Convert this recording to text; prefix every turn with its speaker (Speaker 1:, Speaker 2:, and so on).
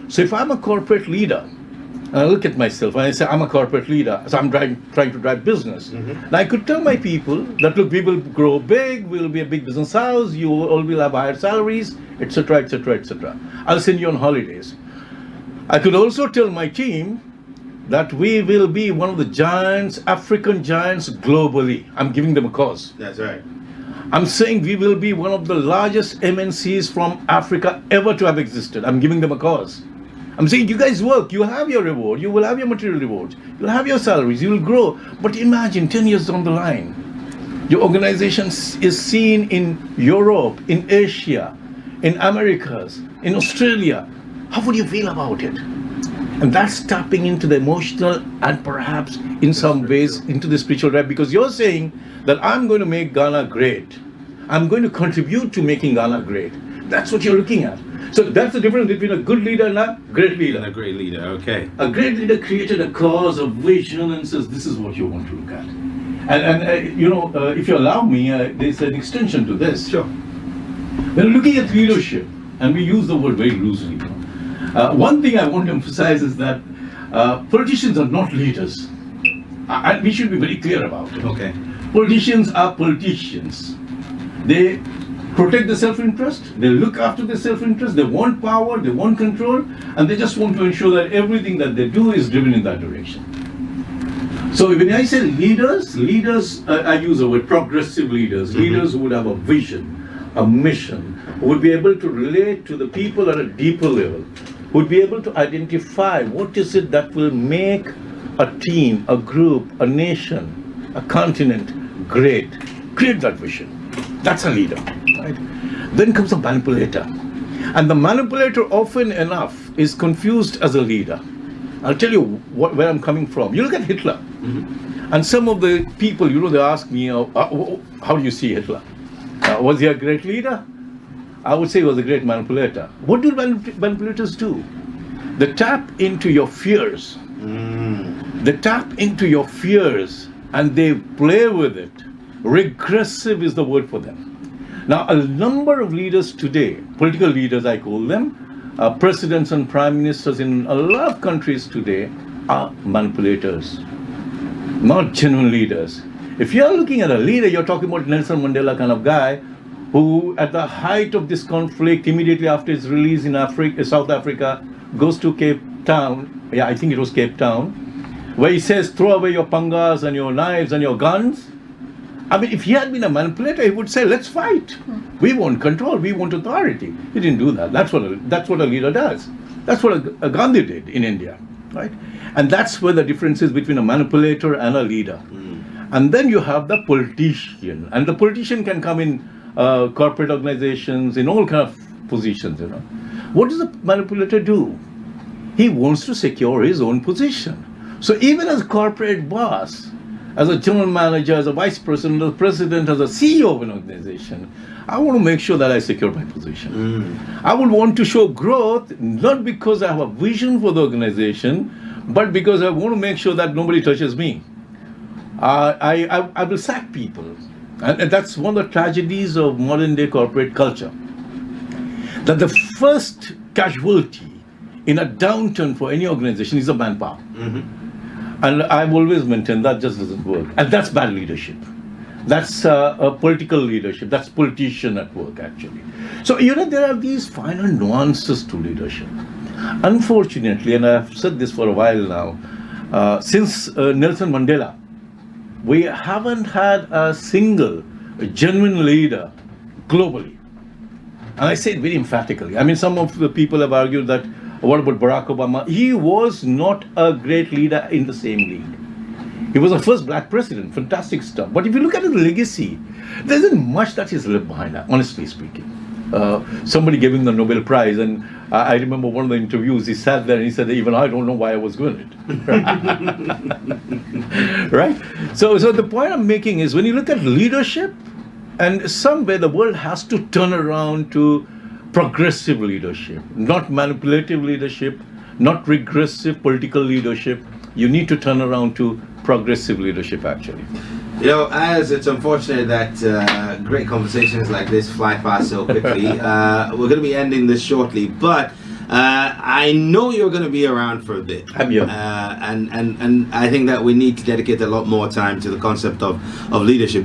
Speaker 1: So if I'm a corporate leader, and I look at myself and I say I'm a corporate leader, so I'm trying to drive business. And I could tell my people that look, we will grow big, we'll be a big business house, you all will have higher salaries, etc., etc., etc. I'll send you on holidays. I could also tell my team that we will be one of the giants, African giants globally. I'm giving them a cause.
Speaker 2: That's right.
Speaker 1: I'm saying we will be one of the largest MNCs from Africa ever to have existed. I'm giving them a cause. I'm saying you guys work, you have your reward, you will have your material rewards, you'll have your salaries, you will grow. But imagine 10 years down the line, your organization is seen in Europe, in Asia, in Americas, in Australia. How would you feel about it? And that's tapping into the emotional and perhaps in some ways into the spiritual realm, because you're saying that I'm going to make Ghana great. I'm going to contribute to making Ghana great. That's what you're looking at. So that's the difference between a good leader and a great leader.
Speaker 2: And a great leader, okay.
Speaker 1: A great leader created a cause, a vision, and says, this is what you want to look at. And if you allow me, there's an extension to this.
Speaker 2: Sure.
Speaker 1: When looking at leadership, and we use the word very loosely, one thing I want to emphasize is that politicians are not leaders. And we should be very clear about it.
Speaker 2: Okay.
Speaker 1: Politicians are politicians. They protect the self-interest, they look after the self-interest, they want power, they want control, and they just want to ensure that everything that they do is driven in that direction. So when I say leaders, I use the word progressive leaders, leaders who would have a vision, a mission, who would be able to relate to the people at a deeper level, who would be able to identify what is it that will make a team, a group, a nation, a continent great. Create that vision. That's a leader. Right? Then comes a manipulator. And the manipulator often enough is confused as a leader. I'll tell you where I'm coming from. You look at Hitler. And some of the people, they ask me, how do you see Hitler? Was he a great leader? I would say he was a great manipulator. What do manipulators do? They tap into your fears. They tap into your fears and they play with it. Regressive is the word for them. Now, a number of leaders today, political leaders I call them, presidents and prime ministers in a lot of countries today are manipulators, not genuine leaders. If you're looking at a leader, you're talking about Nelson Mandela kind of guy who, at the height of this conflict, immediately after his release in South Africa, goes to Cape Town, I think it was Cape Town, where he says, throw away your pangas and your knives and your guns. I mean, if he had been a manipulator, he would say, let's fight. We want control, we want authority. He didn't do that. That's what a leader does. That's what a Gandhi did in India, right? And that's where the difference is between a manipulator and a leader. And then you have the politician. And the politician can come in corporate organizations, in all kind of positions, What does a manipulator do? He wants to secure his own position. So even as a corporate boss, as a general manager, as a vice president, as a president, as a CEO of an organization, I want to make sure that I secure my position. I would want to show growth, not because I have a vision for the organization, but because I want to make sure that nobody touches me. I will sack people. And that's one of the tragedies of modern day corporate culture. That the first casualty in a downturn for any organization is the manpower. And I've always maintained that just doesn't work. And that's bad leadership. That's a political leadership. That's politician at work, actually. So, there are these finer nuances to leadership. Unfortunately, and I've said this for a while now, since Nelson Mandela, we haven't had a single genuine leader globally. And I say it very emphatically. I mean, some of the people have argued that, what about Barack Obama? He was not a great leader in the same league. He was the first black president, fantastic stuff. But if you look at his legacy, there isn't much that he's left behind, honestly speaking. Somebody gave him the Nobel Prize, and I remember one of the interviews, he sat there and he said, even I don't know why I was doing it. Right? So the point I'm making is, when you look at leadership, and somewhere the world has to turn around to progressive leadership, not manipulative leadership, not regressive political leadership. You need to turn around to progressive leadership, actually.
Speaker 2: As it's unfortunate that great conversations like this fly past so quickly, we're going to be ending this shortly, but I know you're going to be around for a bit.
Speaker 1: I'm here.
Speaker 2: And I think that we need to dedicate a lot more time to the concept of leadership.